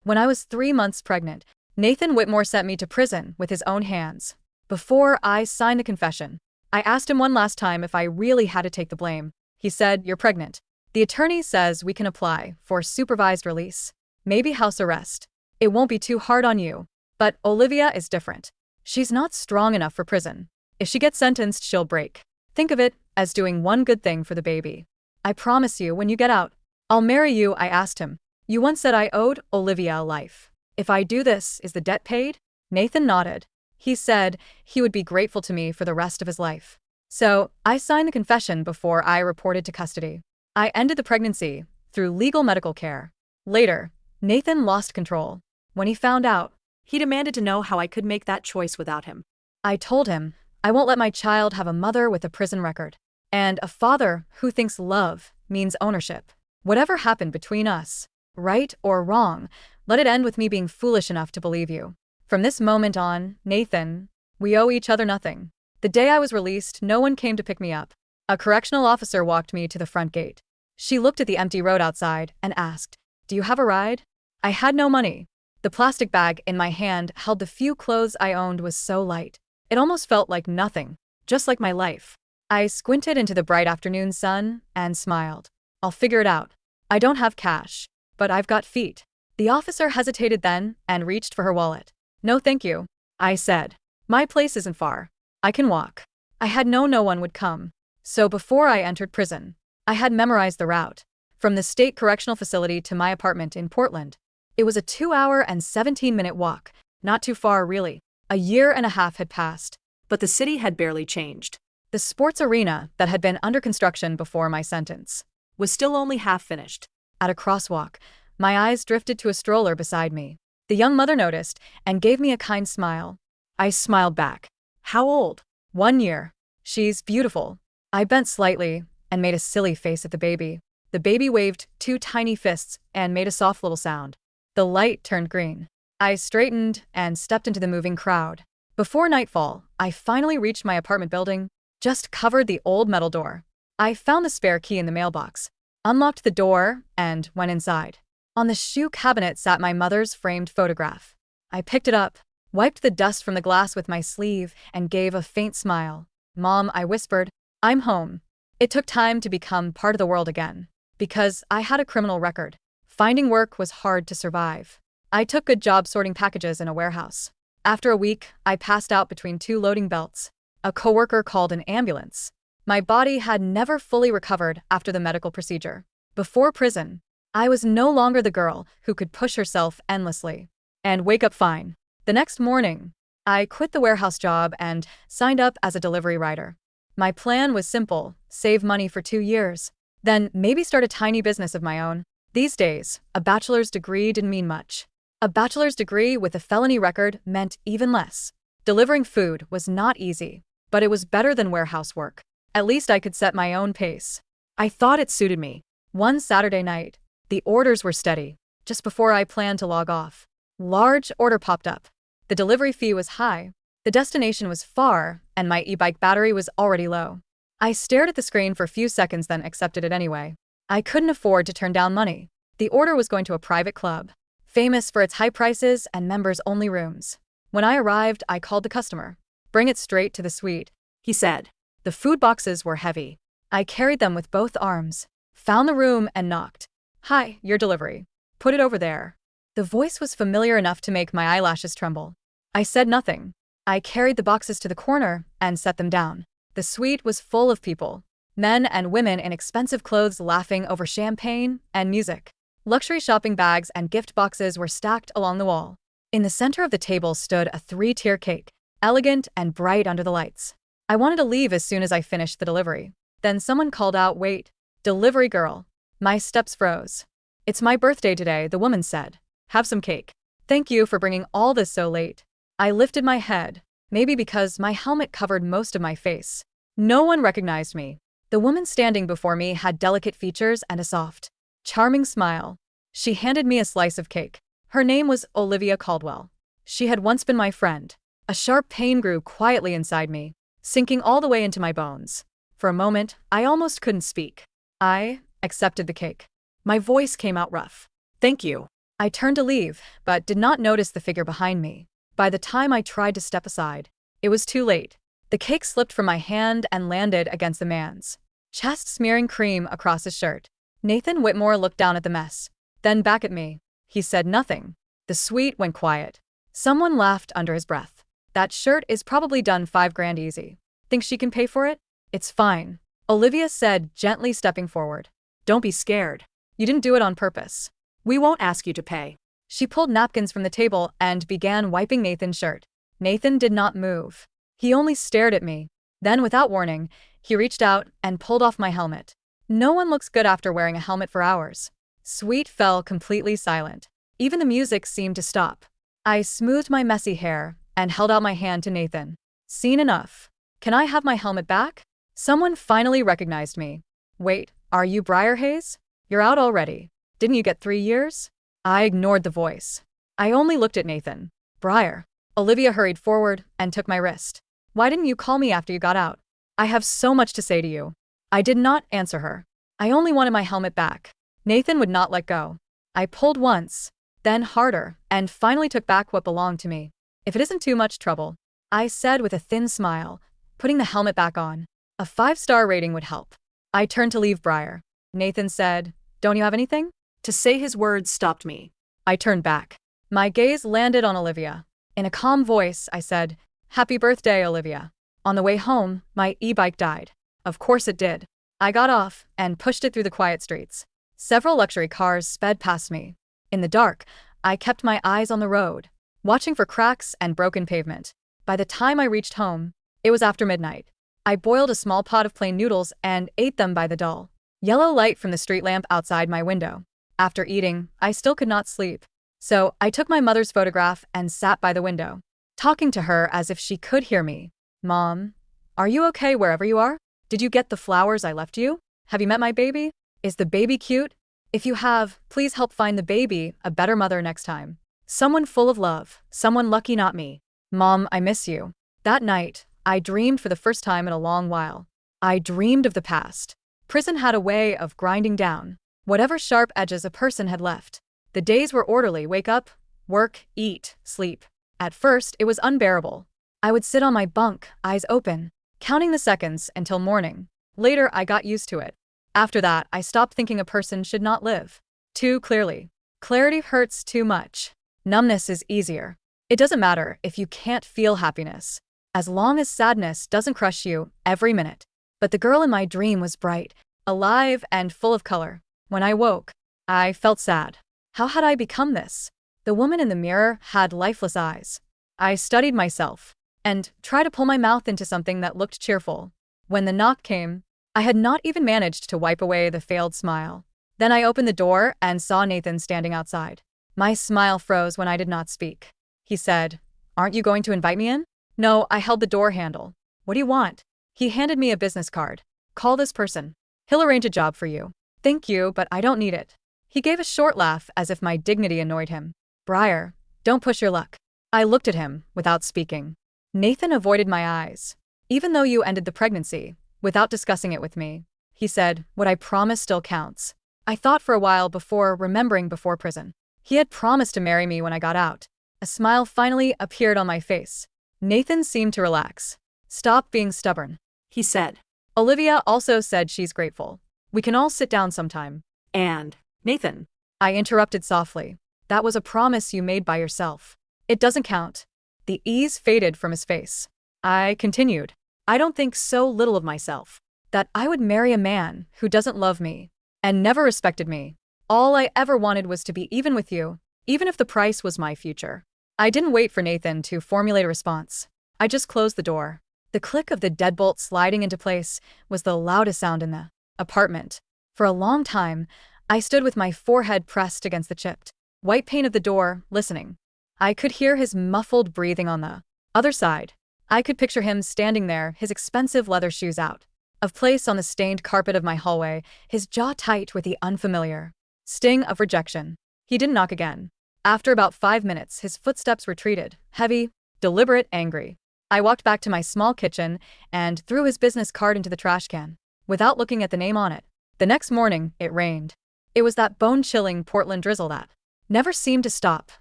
When I was 3 months pregnant, Nathan Whitmore sent me to prison with his own hands. Before I signed the confession, I asked him one last time if I really had to take the blame. He said, "You're pregnant. The attorney says we can apply for supervised release. Maybe house arrest. It won't be too hard on you. But Olivia is different. She's not strong enough for prison. If she gets sentenced, she'll break. Think of it as doing one good thing for the baby. I promise you, when you get out, I'll marry you." I asked him. "You once said I owed Olivia a life. If I do this, is the debt paid?" Nathan nodded. He said he would be grateful to me for the rest of his life. So, I signed the confession before I reported to custody. I ended the pregnancy through legal medical care. Later, Nathan lost control. When he found out, he demanded to know how I could make that choice without him. I told him, I won't let my child have a mother with a prison record, and a father who thinks love means ownership. Whatever happened between us, right or wrong, let it end with me being foolish enough to believe you. From this moment on, Nathan, we owe each other nothing. The day I was released, no one came to pick me up. A correctional officer walked me to the front gate. She looked at the empty road outside and asked, "Do you have a ride?" I had no money. The plastic bag in my hand held the few clothes I owned was so light. It almost felt like nothing, just like my life. I squinted into the bright afternoon sun and smiled. I'll figure it out. I don't have cash, but I've got feet. The officer hesitated then and reached for her wallet. "No thank you," I said. "My place isn't far. I can walk." I had known no one would come. So before I entered prison, I had memorized the route. From the state correctional facility to my apartment in Portland. It was a 2-hour and 17-minute walk, not too far really. A year and a half had passed, but the city had barely changed. The sports arena that had been under construction before my sentence was still only half finished. At a crosswalk, my eyes drifted to a stroller beside me. The young mother noticed and gave me a kind smile. I smiled back. "How old?" "1 year. She's beautiful." I bent slightly and made a silly face at the baby. The baby waved 2 tiny fists and made a soft little sound. The light turned green. I straightened and stepped into the moving crowd. Before nightfall, I finally reached my apartment building, just covered the old metal door. I found the spare key in the mailbox, unlocked the door, and went inside. On the shoe cabinet sat my mother's framed photograph. I picked it up, wiped the dust from the glass with my sleeve, and gave a faint smile. "Mom," I whispered, "I'm home." It took time to become part of the world again. Because I had a criminal record. Finding work was hard to survive. I took good jobs sorting packages in a warehouse. After a week, I passed out between 2 loading belts. A coworker called an ambulance. My body had never fully recovered after the medical procedure. Before prison, I was no longer the girl who could push herself endlessly and wake up fine. The next morning, I quit the warehouse job and signed up as a delivery rider. My plan was simple: save money for 2 years, then maybe start a tiny business of my own. These days, a bachelor's degree didn't mean much. A bachelor's degree with a felony record meant even less. Delivering food was not easy, but it was better than warehouse work. At least I could set my own pace. I thought it suited me. One Saturday night, the orders were steady. Just before I planned to log off, large order popped up. The delivery fee was high, the destination was far, and my e-bike battery was already low. I stared at the screen for a few seconds then accepted it anyway. I couldn't afford to turn down money. The order was going to a private club, famous for its high prices and members-only rooms. When I arrived, I called the customer. "Bring it straight to the suite," he said. The food boxes were heavy. I carried them with both arms, found the room and knocked. "Hi, your delivery. Put it over there." The voice was familiar enough to make my eyelashes tremble. I said nothing. I carried the boxes to the corner and set them down. The suite was full of people, men and women in expensive clothes laughing over champagne and music. Luxury shopping bags and gift boxes were stacked along the wall. In the center of the table stood a 3-tier cake, elegant and bright under the lights. I wanted to leave as soon as I finished the delivery. Then someone called out, "Wait, delivery girl." My steps froze. "It's my birthday today," the woman said. "Have some cake." "Thank you for bringing all this so late." I lifted my head, maybe because my helmet covered most of my face. No one recognized me. The woman standing before me had delicate features and a soft, charming smile. She handed me a slice of cake. Her name was Olivia Caldwell. She had once been my friend. A sharp pain grew quietly inside me, sinking all the way into my bones. For a moment, I almost couldn't speak. I accepted the cake. My voice came out rough. "Thank you." I turned to leave, but did not notice the figure behind me. By the time I tried to step aside, it was too late. The cake slipped from my hand and landed against the man's chest, smearing cream across his shirt. Nathan Whitmore looked down at the mess, then back at me. He said nothing. The suite went quiet. Someone laughed under his breath. That shirt is probably done $5 grand easy. Think she can pay for it? It's fine, Olivia said, gently stepping forward. Don't be scared. You didn't do it on purpose. We won't ask you to pay. She pulled napkins from the table and began wiping Nathan's shirt. Nathan did not move. He only stared at me. Then, without warning, he reached out and pulled off my helmet. No one looks good after wearing a helmet for hours. Suite fell completely silent. Even the music seemed to stop. I smoothed my messy hair and held out my hand to Nathan. Seen enough. Can I have my helmet back? Someone finally recognized me. Wait, are you Briarhays? You're out already. Didn't you get 3 years? I ignored the voice. I only looked at Nathan. Briar. Olivia hurried forward and took my wrist. Why didn't you call me after you got out? I have so much to say to you. I did not answer her. I only wanted my helmet back. Nathan would not let go. I pulled once, then harder, and finally took back what belonged to me. If it isn't too much trouble, I said with a thin smile, putting the helmet back on. A 5-star rating would help. I turned to leave Briar. Nathan said, Don't you have anything? To say his words stopped me. I turned back. My gaze landed on Olivia. In a calm voice, I said, Happy birthday, Olivia. On the way home, my e-bike died. Of course it did. I got off and pushed it through the quiet streets. Several luxury cars sped past me. In the dark, I kept my eyes on the road, watching for cracks and broken pavement. By the time I reached home, it was after midnight. I boiled a small pot of plain noodles and ate them by the dull yellow light from the street lamp outside my window. After eating, I still could not sleep. So I took my mother's photograph and sat by the window, talking to her as if she could hear me. Mom, are you okay wherever you are? Did you get the flowers I left you? Have you met my baby? Is the baby cute? If you have, please help find the baby a better mother next time. Someone full of love, someone lucky, not me. Mom, I miss you. That night, I dreamed for the first time in a long while. I dreamed of the past. Prison had a way of grinding down whatever sharp edges a person had left. The days were orderly: wake up, work, eat, sleep. At first, it was unbearable. I would sit on my bunk, eyes open, counting the seconds until morning. Later, I got used to it. After that, I stopped thinking a person should not live too clearly. Clarity hurts too much. Numbness is easier. It doesn't matter if you can't feel happiness, as long as sadness doesn't crush you every minute. But the girl in my dream was bright, alive, and full of color. When I woke, I felt sad. How had I become this? The woman in the mirror had lifeless eyes. I studied myself and tried to pull my mouth into something that looked cheerful. When the knock came, I had not even managed to wipe away the failed smile. Then I opened the door and saw Nathan standing outside. My smile froze when I did not speak. He said, Aren't you going to invite me in? No, I held the door handle. What do you want? He handed me a business card. Call this person. He'll arrange a job for you. Thank you, but I don't need it. He gave a short laugh as if my dignity annoyed him. Briar, don't push your luck. I looked at him without speaking. Nathan avoided my eyes. Even though you ended the pregnancy, without discussing it with me, he said, what I promised still counts. I thought for a while before remembering before prison. He had promised to marry me when I got out. A smile finally appeared on my face. Nathan seemed to relax. Stop being stubborn, he said. Olivia also said she's grateful. We can all sit down sometime. And, Nathan, I interrupted softly. That was a promise you made by yourself. It doesn't count. The ease faded from his face. I continued. I don't think so little of myself that I would marry a man who doesn't love me and never respected me. All I ever wanted was to be even with you, even if the price was my future. I didn't wait for Nathan to formulate a response. I just closed the door. The click of the deadbolt sliding into place was the loudest sound in the apartment. For a long time, I stood with my forehead pressed against the chipped white pane of the door, listening. I could hear his muffled breathing on the other side. I could picture him standing there, his expensive leather shoes out of place on the stained carpet of my hallway, his jaw tight with the unfamiliar sting of rejection. He didn't knock again. After about 5 minutes, his footsteps retreated, heavy, deliberate, angry. I walked back to my small kitchen and threw his business card into the trash can, without looking at the name on it. The next morning, it rained. It was that bone-chilling Portland drizzle that never seemed to stop,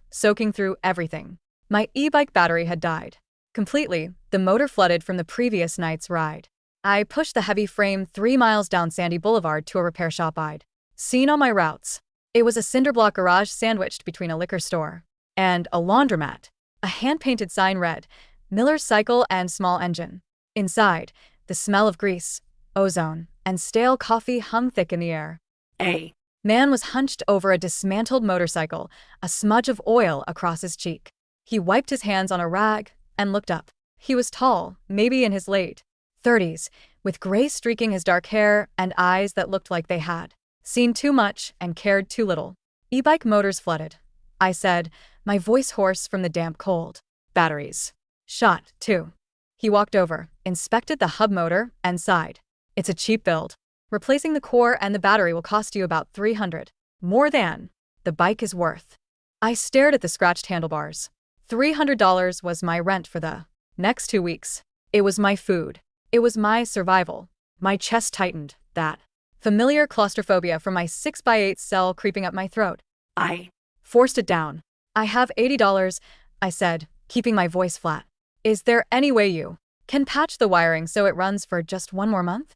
soaking through everything. My e-bike battery had died. Completely, the motor flooded from the previous night's ride. I pushed the heavy frame 3 miles down Sandy Boulevard to a repair shop I'd seen on my routes. It was a cinderblock garage sandwiched between a liquor store and a laundromat. A hand-painted sign read, Miller's Cycle and Small Engine. Inside, the smell of grease, ozone, and stale coffee hung thick in the air. A man was hunched over a dismantled motorcycle, a smudge of oil across his cheek. He wiped his hands on a rag and looked up. He was tall, maybe in his late 30s, with gray streaking his dark hair and eyes that looked like they had seen too much and cared too little. E-bike motors flooded, I said, my voice hoarse from the damp cold. Batteries shot, too. He walked over, inspected the hub motor, and sighed. It's a cheap build. Replacing the core and the battery will cost you about $300. More than the bike is worth. I stared at the scratched handlebars. $300 was my rent for the next 2 weeks. It was my food. It was my survival. My chest tightened, that familiar claustrophobia from my 6x8 cell creeping up my throat. I forced it down. I have $80, I said, keeping my voice flat. Is there any way you can patch the wiring so it runs for just 1 more month?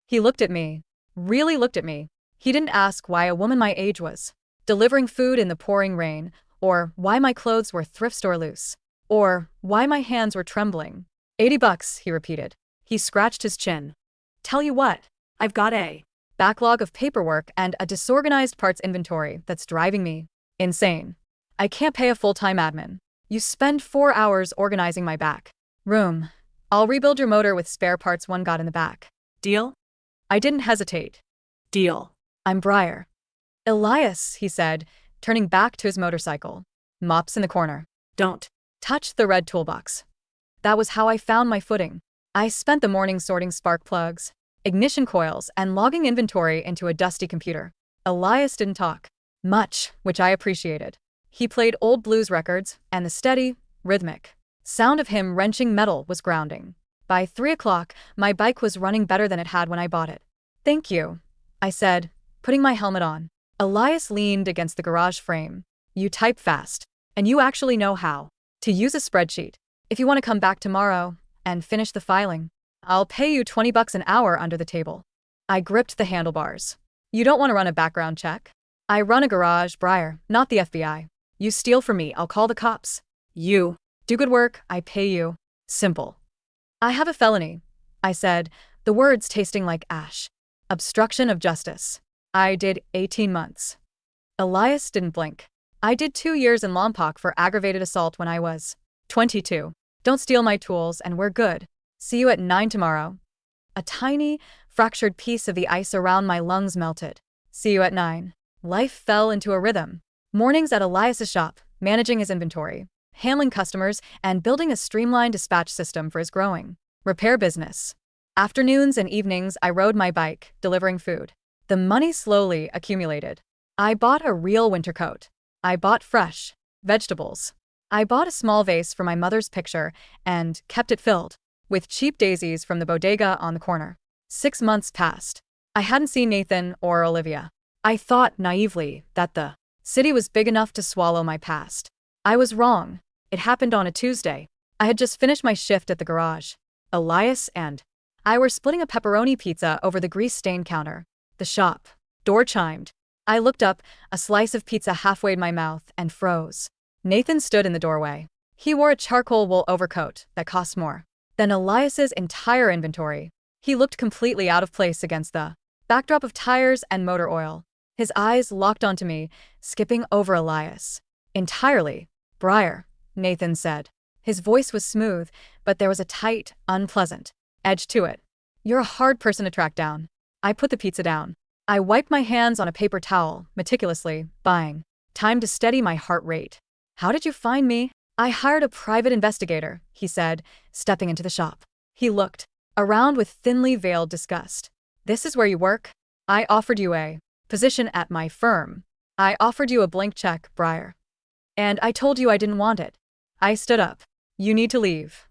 He looked at me, really looked at me. He didn't ask why a woman my age was delivering food in the pouring rain, or why my clothes were thrift store loose, or why my hands were trembling. $80, he repeated. He scratched his chin. Tell you what, I've got a backlog of paperwork and a disorganized parts inventory that's driving me insane. I can't pay a full-time admin. You spend 4 hours organizing my back room. I'll rebuild your motor with spare parts one got in the back. Deal? I didn't hesitate. Deal. I'm Briar. Elias, he said, turning back to his motorcycle. Mops in the corner. Don't touch the red toolbox. That was how I found my footing. I spent the morning sorting spark plugs, ignition coils, and logging inventory into a dusty computer. Elias didn't talk much, which I appreciated. He played old blues records, and the steady, rhythmic sound of him wrenching metal was grounding. By 3 o'clock, my bike was running better than it had when I bought it. Thank you, I said, putting my helmet on. Elias leaned against the garage frame. You type fast, and you actually know how to use a spreadsheet. If you want to come back tomorrow and finish the filing, I'll pay you $20 an hour under the table. I gripped the handlebars. You don't want to run a background check? I run a garage, Briar, not the FBI. You steal from me, I'll call the cops. You do good work, I pay you. Simple. I have a felony, I said, the words tasting like ash. Obstruction of justice. I did 18 months. Elias didn't blink. I did 2 years in Lompoc for aggravated assault when I was 22. Don't steal my tools and we're good. See you at 9 tomorrow. A tiny, fractured piece of the ice around my lungs melted. See you at 9. Life fell into a rhythm. Mornings at Elias's shop, managing his inventory, handling customers, and building a streamlined dispatch system for his growing repair business. Afternoons and evenings, I rode my bike, delivering food. The money slowly accumulated. I bought a real winter coat. I bought fresh vegetables. I bought a small vase for my mother's picture and kept it filled with cheap daisies from the bodega on the corner. 6 months passed. I hadn't seen Nathan or Olivia. I thought naively that the city was big enough to swallow my past. I was wrong. It happened on a Tuesday. I had just finished my shift at the garage. Elias and I were splitting a pepperoni pizza over the grease-stained counter. The shop door chimed. I looked up, a slice of pizza halfway in my mouth, and froze. Nathan stood in the doorway. He wore a charcoal wool overcoat that cost more than Elias's entire inventory. He looked completely out of place against the backdrop of tires and motor oil. His eyes locked onto me, skipping over Elias. Entirely. Briar, Nathan said. His voice was smooth, but there was a tight, unpleasant edge to it. You're a hard person to track down. I put the pizza down. I wiped my hands on a paper towel, meticulously, buying time to steady my heart rate. How did you find me? I hired a private investigator, he said, stepping into the shop. He looked around with thinly veiled disgust. This is where you work? I offered you a position at my firm. I offered you a blank check, Briar. And I told you I didn't want it. I stood up. You need to leave.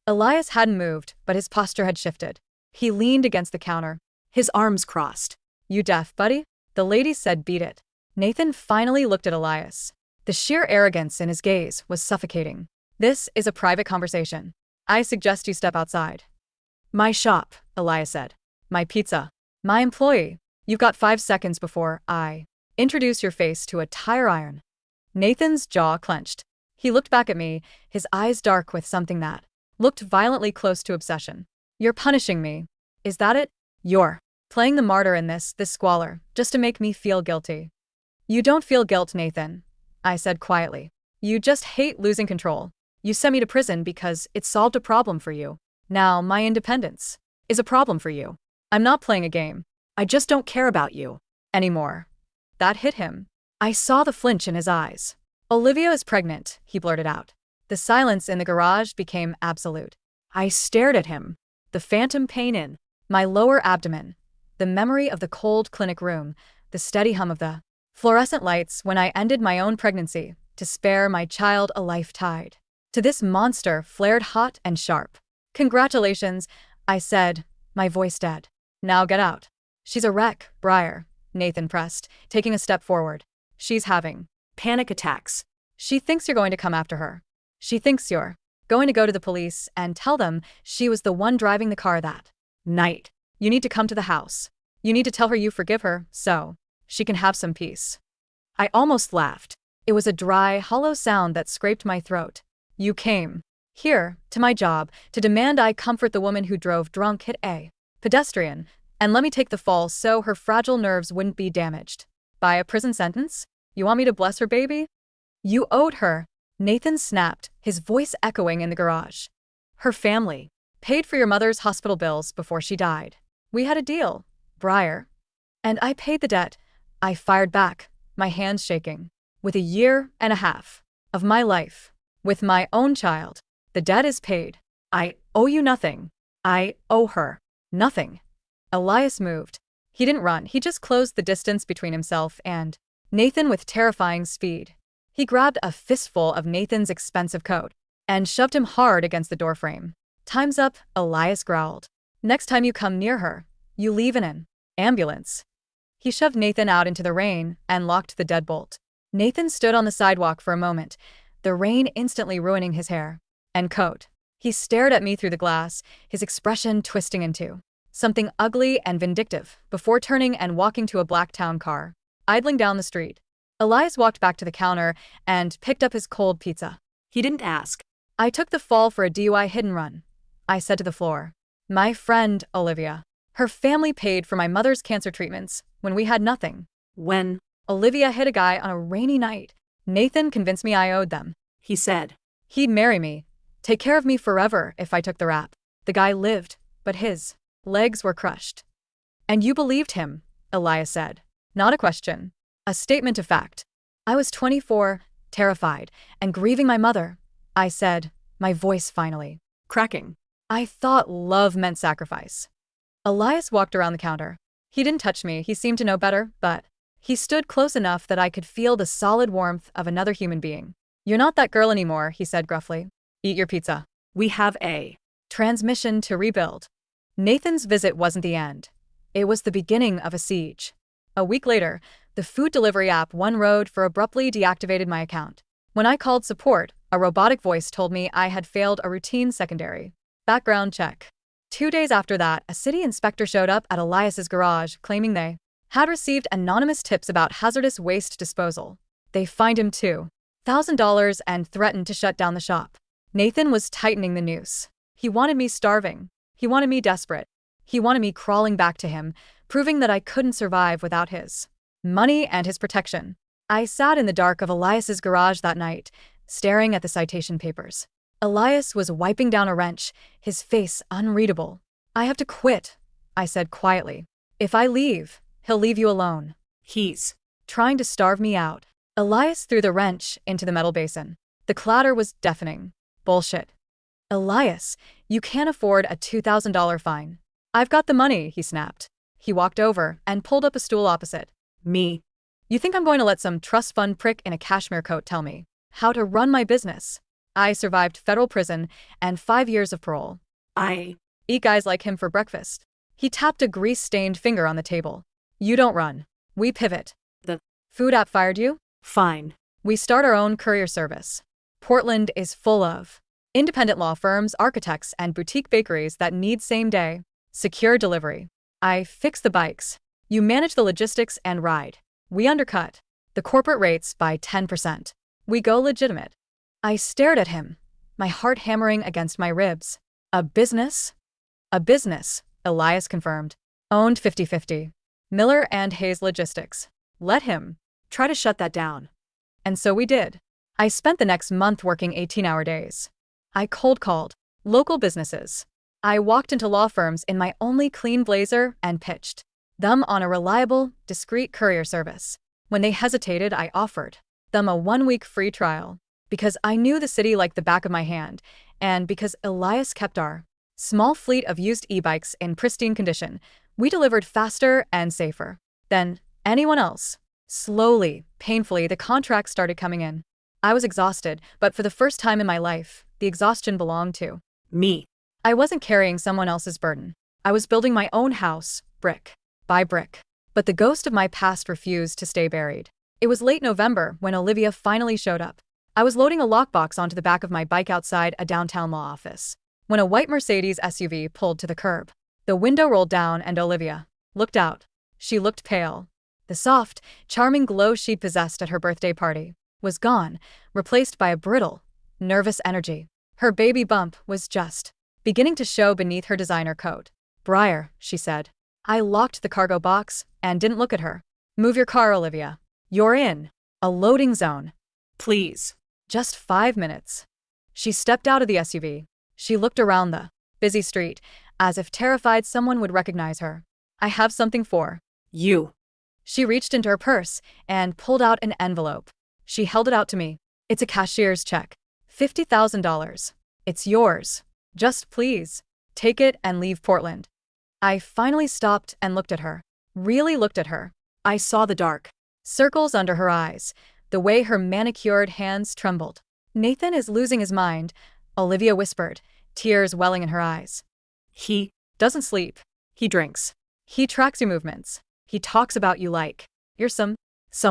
Elias hadn't moved, but his posture had shifted. He leaned against the counter, his arms crossed. You deaf, buddy? The lady said, beat it. Nathan finally looked at Elias. The sheer arrogance in his gaze was suffocating. This is a private conversation. I suggest you step outside. My shop, Elias said. My pizza. My employee. You've got 5 seconds before I introduce your face to a tire iron. Nathan's jaw clenched. He looked back at me, his eyes dark with something that looked violently close to obsession. You're punishing me. Is that it? You're playing the martyr in this squalor, just to make me feel guilty. You don't feel guilt, Nathan, I said quietly. You just hate losing control. You sent me to prison because it solved a problem for you. Now my independence is a problem for you. I'm not playing a game. I just don't care about you anymore. That hit him. I saw the flinch in his eyes. Olivia is pregnant, he blurted out. The silence in the garage became absolute. I stared at him. The phantom pain in my lower abdomen. The memory of the cold clinic room. The steady hum of the fluorescent lights when I ended my own pregnancy to spare my child a life tied to this monster flared hot and sharp. Congratulations, I said, my voice dead. Now get out. She's a wreck, Briar, Nathan pressed, taking a step forward. She's having panic attacks. She thinks you're going to come after her. She thinks you're going to go to the police and tell them she was the one driving the car that night. You need to come to the house. You need to tell her you forgive her, so she can have some peace. I almost laughed. It was a dry, hollow sound that scraped my throat. You came here to my job to demand I comfort the woman who drove drunk, hit a pedestrian, and let me take the fall so her fragile nerves wouldn't be damaged by a prison sentence? You want me to bless her baby? You owed her. Nathan snapped, his voice echoing in the garage. Her family paid for your mother's hospital bills before she died. We had a deal, Briar. And I paid the debt. I fired back, my hands shaking. With 1.5 years of my life, with my own child, the debt is paid. I owe you nothing. I owe her nothing. Elias moved. He didn't run, he just closed the distance between himself and Nathan with terrifying speed. He grabbed a fistful of Nathan's expensive coat and shoved him hard against the doorframe. Time's up, Elias growled. Next time you come near her, you leave in an ambulance. He shoved Nathan out into the rain and locked the deadbolt. Nathan stood on the sidewalk for a moment, the rain instantly ruining his hair and coat. He stared at me through the glass, his expression twisting into something ugly and vindictive, before turning and walking to a black town car, idling down the street. Elias walked back to the counter and picked up his cold pizza. He didn't ask. I took the fall for a DUI hit and run, I said to the floor. My friend, Olivia. Her family paid for my mother's cancer treatments when we had nothing. When Olivia hit a guy on a rainy night, Nathan convinced me I owed them. He said he'd marry me, take care of me forever if I took the rap. The guy lived, but his legs were crushed. And you believed him, Elias said. Not a question. A statement of fact. I was 24, terrified, and grieving my mother. I said, my voice finally cracking. I thought love meant sacrifice. Elias walked around the counter. He didn't touch me, he seemed to know better, but he stood close enough that I could feel the solid warmth of another human being. You're not that girl anymore, he said gruffly. Eat your pizza. We have a transmission to rebuild. Nathan's visit wasn't the end. It was the beginning of a siege. A week later, the food delivery app One Road for abruptly deactivated my account. When I called support, a robotic voice told me I had failed a routine secondary background check. 2 days after that, a city inspector showed up at Elias's garage, claiming they had received anonymous tips about hazardous waste disposal. They fined him $2,000 and threatened to shut down the shop. Nathan was tightening the noose. He wanted me starving. He wanted me desperate. He wanted me crawling back to him, proving that I couldn't survive without his money and his protection. I sat in the dark of Elias's garage that night, staring at the citation papers. Elias was wiping down a wrench, his face unreadable. I have to quit, I said quietly. If I leave, he'll leave you alone. He's trying to starve me out. Elias threw the wrench into the metal basin. The clatter was deafening. Bullshit. Elias, you can't afford a $2,000 fine. I've got the money, he snapped. He walked over and pulled up a stool opposite me. You think I'm going to let some trust fund prick in a cashmere coat tell me how to run my business? I survived federal prison and 5 years of parole. I eat guys like him for breakfast. He tapped a grease-stained finger on the table. You don't run. We pivot. The food app fired you? Fine. We start our own courier service. Portland is full of independent law firms, architects, and boutique bakeries that need same-day, secure delivery. I fix the bikes. You manage the logistics and ride. We undercut the corporate rates by 10%. We go legitimate. I stared at him, my heart hammering against my ribs. A business? A business, Elias confirmed. Owned 50-50. Miller and Hayes Logistics. Let him try to shut that down. And so we did. I spent the next month working 18-hour days. I cold-called local businesses. I walked into law firms in my only clean blazer and pitched them on a reliable, discreet courier service. When they hesitated, I offered them a 1-week free trial because I knew the city like the back of my hand and because Elias kept our small fleet of used e-bikes in pristine condition. We delivered faster and safer than anyone else. Slowly, painfully, the contracts started coming in. I was exhausted, but for the first time in my life, the exhaustion belonged to me. I wasn't carrying someone else's burden. I was building my own house, brick by brick. But the ghost of my past refused to stay buried. It was late November when Olivia finally showed up. I was loading a lockbox onto the back of my bike outside a downtown law office when a white Mercedes SUV pulled to the curb. The window rolled down and Olivia looked out. She looked pale. The soft, charming glow she'd possessed at her birthday party was gone, replaced by a brittle, nervous energy. Her baby bump was just beginning to show beneath her designer coat. "Briar," she said. I locked the cargo box and didn't look at her. "Move your car, Olivia. You're in a loading zone. Please. Just 5 minutes." She stepped out of the SUV. She looked around the busy street, as if terrified someone would recognize her. "I have something for you." She reached into her purse and pulled out an envelope. She held it out to me. "It's a cashier's check. $50,000. It's yours. Just please take it and leave Portland." I finally stopped and looked at her. Really looked at her. I saw the dark circles under her eyes, the way her manicured hands trembled. "Nathan is losing his mind," Olivia whispered, tears welling in her eyes. "He doesn't sleep. He drinks. He tracks your movements. He talks about you like you're some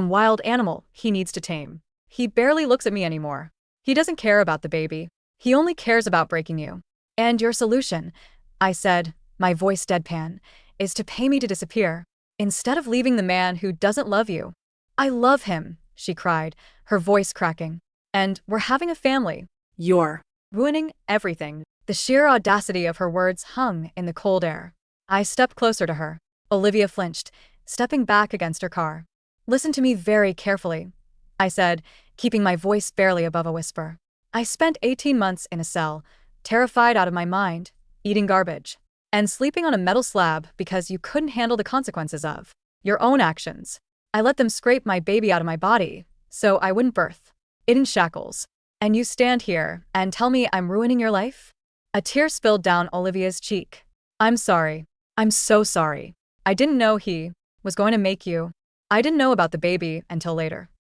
wild animal he needs to tame. He barely looks at me anymore. He doesn't care about the baby. He only cares about breaking you. And your solution," I said, my voice deadpan, "is to pay me to disappear, instead of leaving the man who doesn't love you." "I love him," she cried, her voice cracking. "And we're having a family. You're ruining everything." The sheer audacity of her words hung in the cold air. I stepped closer to her. Olivia flinched, stepping back against her car. "Listen to me very carefully," I said, keeping my voice barely above a whisper. "I spent 18 months in a cell, terrified out of my mind, eating garbage, and sleeping on a metal slab because you couldn't handle the consequences of your own actions. I let them scrape my baby out of my body, so I wouldn't birth it in shackles. And you stand here and tell me I'm ruining your life?" A tear spilled down Olivia's cheek. "I'm sorry. I'm so sorry. I didn't know he was going to make you. I didn't know about the baby until later."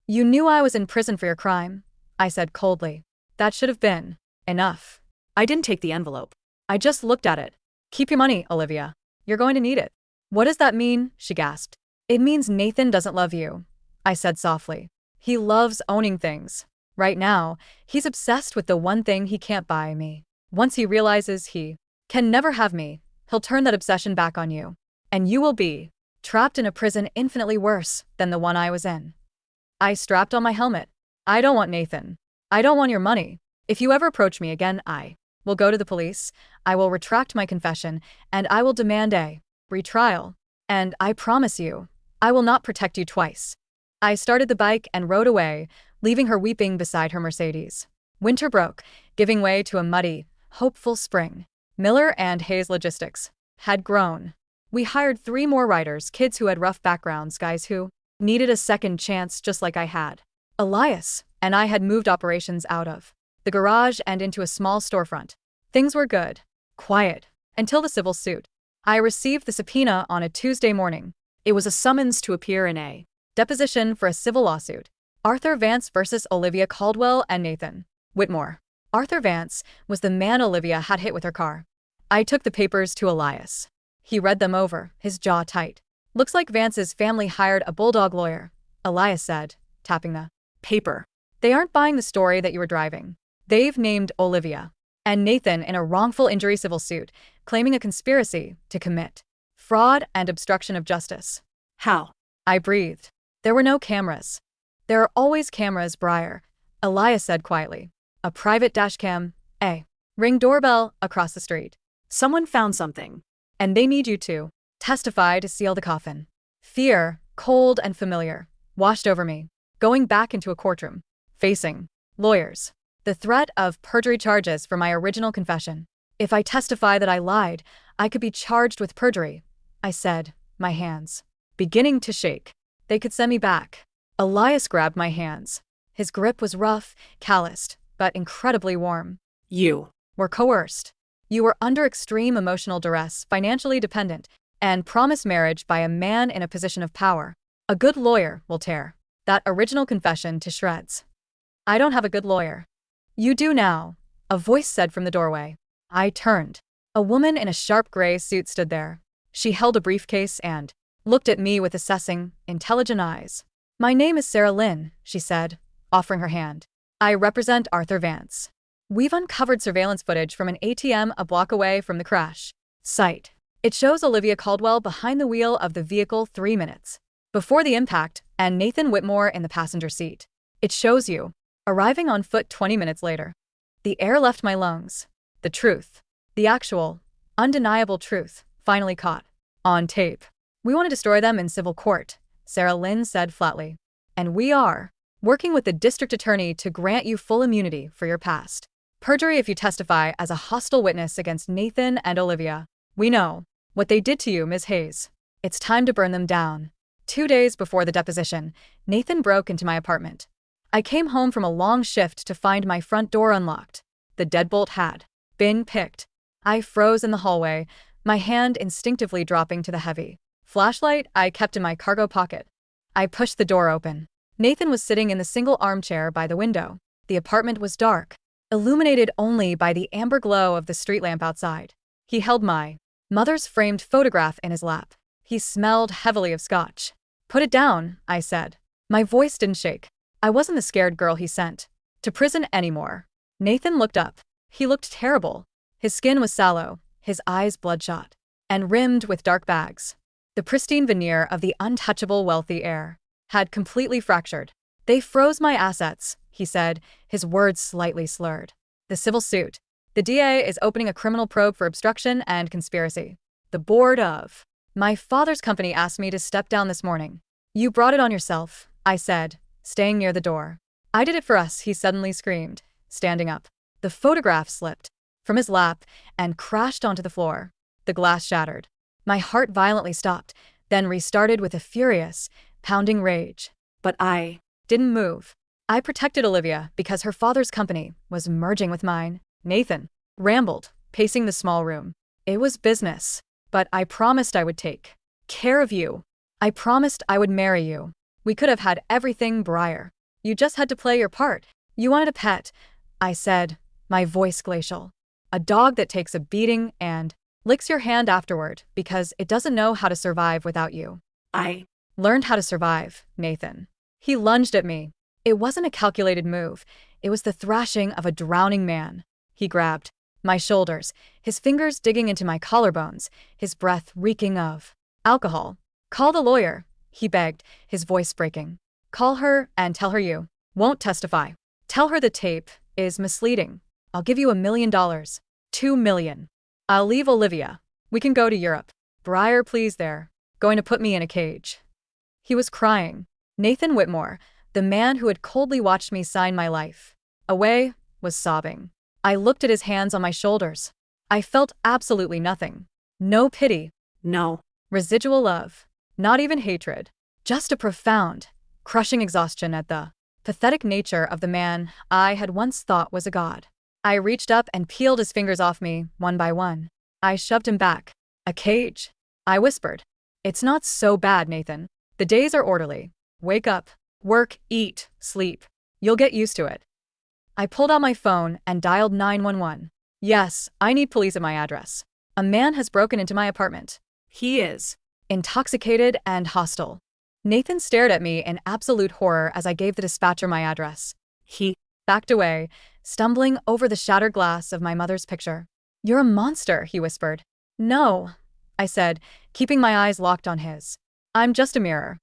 "You knew I was in prison for your crime," I said coldly. "That should have been enough." I didn't take the envelope. I just looked at it. "Keep your money, Olivia. You're going to need it." "What does that mean?" she gasped. "It means Nathan doesn't love you," I said softly. "He loves owning things. Right now, he's obsessed with the one thing he can't buy me. Once he realizes he can never have me, he'll turn that obsession back on you. And you will be trapped in a prison infinitely worse than the one I was in." I strapped on my helmet. "I don't want Nathan. I don't want your money. If you ever approach me again, I will go to the police, I will retract my confession, and I will demand a retrial. And I promise you, I will not protect you twice." I started the bike and rode away, leaving her weeping beside her Mercedes. Winter broke, giving way to a muddy, hopeful spring. Miller and Hayes Logistics had grown. We hired 3 more riders, kids who had rough backgrounds, guys who needed a second chance just like I had. Elias and I had moved operations out of the garage and into a small storefront. Things were good, quiet, until the civil suit. I received the subpoena on a Tuesday morning. It was a summons to appear in a deposition for a civil lawsuit. Arthur Vance versus Olivia Caldwell and Nathan Whitmore. Arthur Vance was the man Olivia had hit with her car. I took the papers to Elias. He read them over, his jaw tight. "Looks like Vance's family hired a bulldog lawyer," Elias said, tapping the Paper. They aren't buying the story that you were driving. They've named Olivia and Nathan in a wrongful injury civil suit, claiming a conspiracy to commit fraud and obstruction of justice. How? I breathed. There were no cameras. There are always cameras, Briar, Elias said quietly. A private dashcam, Ring doorbell across the street. Someone found something. And they need you to testify to seal the coffin. Fear, cold and familiar, washed over me, going back into a courtroom, facing lawyers. The threat of perjury charges for my original confession. If I testify that I lied, I could be charged with perjury, I said, my hands beginning to shake. They could send me back. Elias grabbed my hands. His grip was rough, calloused, but incredibly warm. You were coerced. You were under extreme emotional duress, financially dependent, and promised marriage by a man in a position of power. A good lawyer will tear that original confession to shreds. I don't have a good lawyer. You do now, a voice said from the doorway. I turned. A woman in a sharp gray suit stood there. She held a briefcase and looked at me with assessing, intelligent eyes. My name is Sarah Lynn, she said, offering her hand. I represent Arthur Vance. We've uncovered surveillance footage from an ATM a block away from the crash site. It shows Olivia Caldwell behind the wheel of the vehicle 3 minutes before the impact and Nathan Whitmore in the passenger seat. It shows you arriving on foot 20 minutes later. The air left my lungs. The truth, the actual, undeniable truth, finally caught on tape. We want to destroy them in civil court, Sarah Lynn said flatly. And we are working with the district attorney to grant you full immunity for your past perjury if you testify as a hostile witness against Nathan and Olivia. We know what they did to you, Ms. Hayes. It's time to burn them down. 2 days before the deposition, Nathan broke into my apartment. I came home from a long shift to find my front door unlocked. The deadbolt had been picked. I froze in the hallway, my hand instinctively dropping to the heavy flashlight I kept in my cargo pocket. I pushed the door open. Nathan was sitting in the single armchair by the window. The apartment was dark, illuminated only by the amber glow of the street lamp outside. He held my mother's framed photograph in his lap. He smelled heavily of scotch. Put it down, I said. My voice didn't shake. I wasn't the scared girl he sent to prison anymore. Nathan looked up. He looked terrible. His skin was sallow, his eyes bloodshot, and rimmed with dark bags. The pristine veneer of the untouchable wealthy heir had completely fractured. They froze my assets, he said, his words slightly slurred. The civil suit. The DA is opening a criminal probe for obstruction and conspiracy. The board of my father's company asked me to step down this morning. You brought it on yourself, I said, staying near the door. I did it for us, he suddenly screamed, standing up. The photograph slipped from his lap and crashed onto the floor. The glass shattered. My heart violently stopped, then restarted with a furious, pounding rage. But I didn't move. I protected Olivia because her father's company was merging with mine. Nathan rambled, pacing the small room. It was business, but I promised I would take care of you. I promised I would marry you. We could have had everything, Briar. You just had to play your part. You wanted a pet, I said, my voice glacial. A dog that takes a beating and licks your hand afterward because it doesn't know how to survive without you. I learned how to survive, Nathan. He lunged at me. It wasn't a calculated move. It was the thrashing of a drowning man. He grabbed my shoulders, his fingers digging into my collarbones, his breath reeking of alcohol. Call the lawyer, he begged, his voice breaking. Call her and tell her you won't testify. Tell her the tape is misleading. I'll give you $1 million. $2 million. I'll leave Olivia. We can go to Europe. Briar, please, they're going to put me in a cage. He was crying. Nathan Whitmore, the man who had coldly watched me sign my life away, was sobbing. I looked at his hands on my shoulders. I felt absolutely nothing. No pity. No residual love. Not even hatred. Just a profound, crushing exhaustion at the pathetic nature of the man I had once thought was a god. I reached up and peeled his fingers off me, one by one. I shoved him back. A cage? I whispered. It's not so bad, Nathan. The days are orderly. Wake up, work, eat, sleep. You'll get used to it. I pulled out my phone and dialed 911. Yes, I need police at my address. A man has broken into my apartment. He is intoxicated and hostile. Nathan stared at me in absolute horror as I gave the dispatcher my address. He Backed away, stumbling over the shattered glass of my mother's picture. "You're a monster," he whispered. "No," I said, keeping my eyes locked on his. "I'm just a mirror."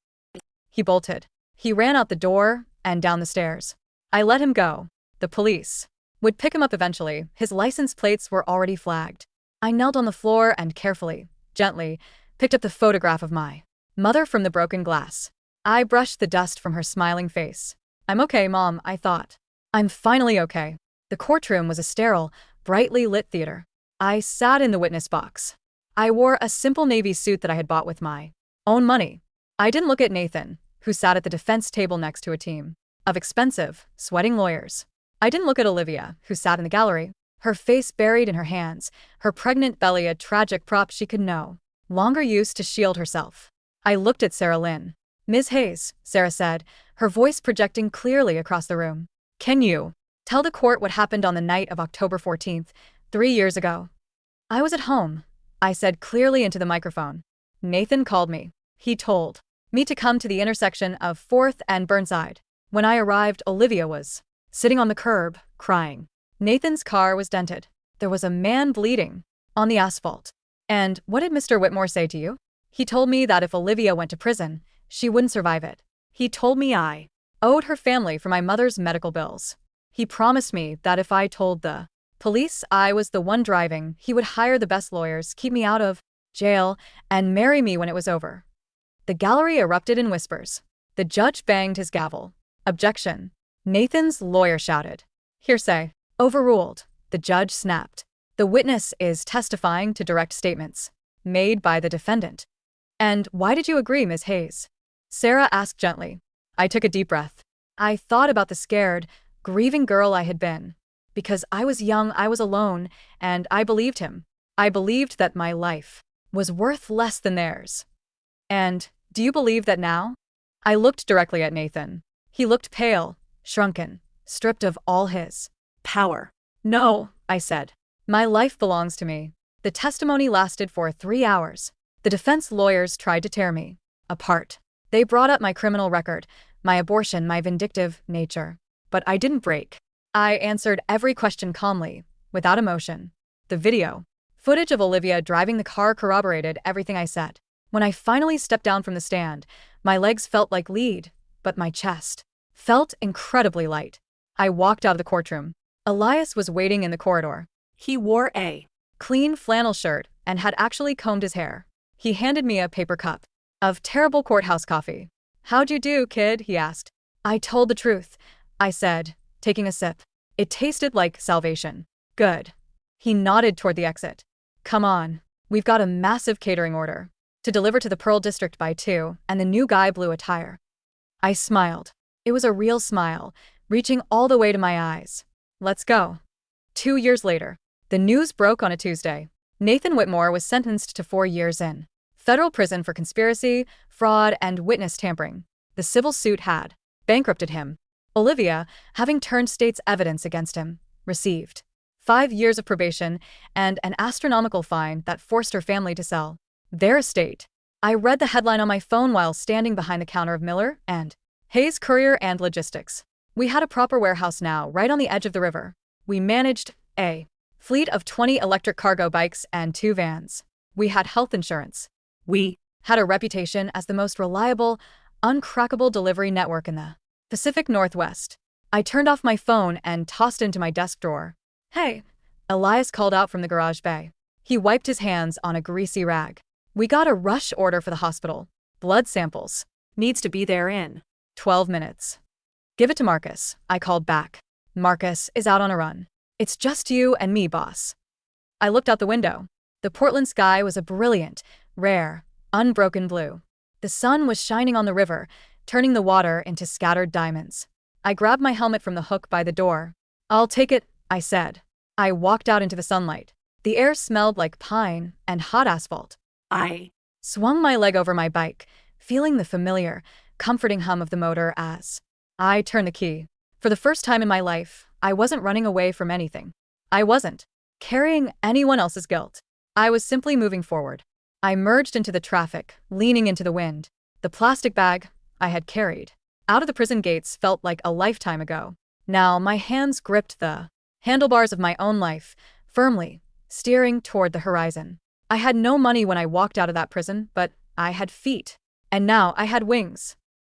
He bolted. He ran out the door and down the stairs. I let him go. The police would pick him up eventually. His license plates were already flagged. I knelt on the floor and carefully, gently, picked up the photograph of my mother from the broken glass. I brushed the dust from her smiling face. "I'm okay, Mom," I thought. "I'm finally okay." The courtroom was a sterile, brightly lit theater. I sat in the witness box. I wore a simple navy suit that I had bought with my own money. I didn't look at Nathan, who sat at the defense table next to a team of expensive, sweating lawyers. I didn't look at Olivia, who sat in the gallery, her face buried in her hands, her pregnant belly a tragic prop she could no longer use to shield herself. I looked at Sarah Lynn. "Ms. Hayes," Sarah said, her voice projecting clearly across the room. "Can you tell the court what happened on the night of October 14th, 3 years ago?" "I was at home," I said clearly into the microphone. "Nathan called me. He told me to come to the intersection of 4th and Burnside. When I arrived, Olivia was sitting on the curb, crying. Nathan's car was dented. There was a man bleeding on the asphalt. And what did Mr. Whitmore say to you? He told me that if Olivia went to prison, she wouldn't survive it. He told me I owed her family for my mother's medical bills. He promised me that if I told the police I was the one driving, he would hire the best lawyers, keep me out of jail, and marry me when it was over." The gallery erupted in whispers. The judge banged his gavel. "Objection." Nathan's lawyer shouted. "Hearsay." "Overruled." The judge snapped. "The witness is testifying to direct statements made by the defendant." "And why did you agree, Ms. Hayes?" Sarah asked gently. I took a deep breath. I thought about the scared, grieving girl I had been. Because I was young, I was alone, and I believed him. I believed that my life was worth less than theirs. "And do you believe that now?" I looked directly at Nathan. He looked pale, shrunken, stripped of all his power. "No," I said. "My life belongs to me." The testimony lasted for 3 hours. The defense lawyers tried to tear me apart. They brought up my criminal record, my abortion, my vindictive nature. But I didn't break. I answered every question calmly, without emotion. The video footage of Olivia driving the car corroborated everything I said. When I finally stepped down from the stand, my legs felt like lead, but my chest felt incredibly light. I walked out of the courtroom. Elias was waiting in the corridor. He wore a clean flannel shirt and had actually combed his hair. He handed me a paper cup of terrible courthouse coffee. "How'd you do, kid?" he asked. "I told the truth," I said, taking a sip. "It tasted like salvation." "Good." He nodded toward the exit. "Come on. We've got a massive catering order to deliver to the Pearl District by 2, and the new guy blew a tire." I smiled. It was a real smile, reaching all the way to my eyes. "Let's go." 2 years later, the news broke on a Tuesday. Nathan Whitmore was sentenced to 4 years in federal prison for conspiracy, fraud, and witness tampering. The civil suit had bankrupted him. Olivia, having turned state's evidence against him, received 5 years of probation and an astronomical fine that forced her family to sell their estate. I read the headline on my phone while standing behind the counter of Miller and Hayes Courier and Logistics. We had a proper warehouse now, right on the edge of the river. We managed a fleet of 20 electric cargo bikes and 2 vans. We had health insurance. We had a reputation as the most reliable, uncrackable delivery network in the Pacific Northwest. I turned off my phone and tossed it into my desk drawer. "Hey," Elias called out from the garage bay. He wiped his hands on a greasy rag. "We got a rush order for the hospital. Blood samples. Needs to be there in 12 minutes. Give it to Marcus," I called back. "Marcus is out on a run. It's just you and me, boss." I looked out the window. The Portland sky was a brilliant, rare, unbroken blue. The sun was shining on the river, turning the water into scattered diamonds. I grabbed my helmet from the hook by the door. "I'll take it," I said. I walked out into the sunlight. The air smelled like pine and hot asphalt. I Swung my leg over my bike, feeling the familiar, comforting hum of the motor as I turned the key. For the first time in my life, I wasn't running away from anything. I wasn't carrying anyone else's guilt. I was simply moving forward. I merged into the traffic, leaning into the wind. The plastic bag I had carried out of the prison gates felt like a lifetime ago. Now my hands gripped the handlebars of my own life, firmly, steering toward the horizon. I had no money when I walked out of that prison, but I had feet. And now I had wings.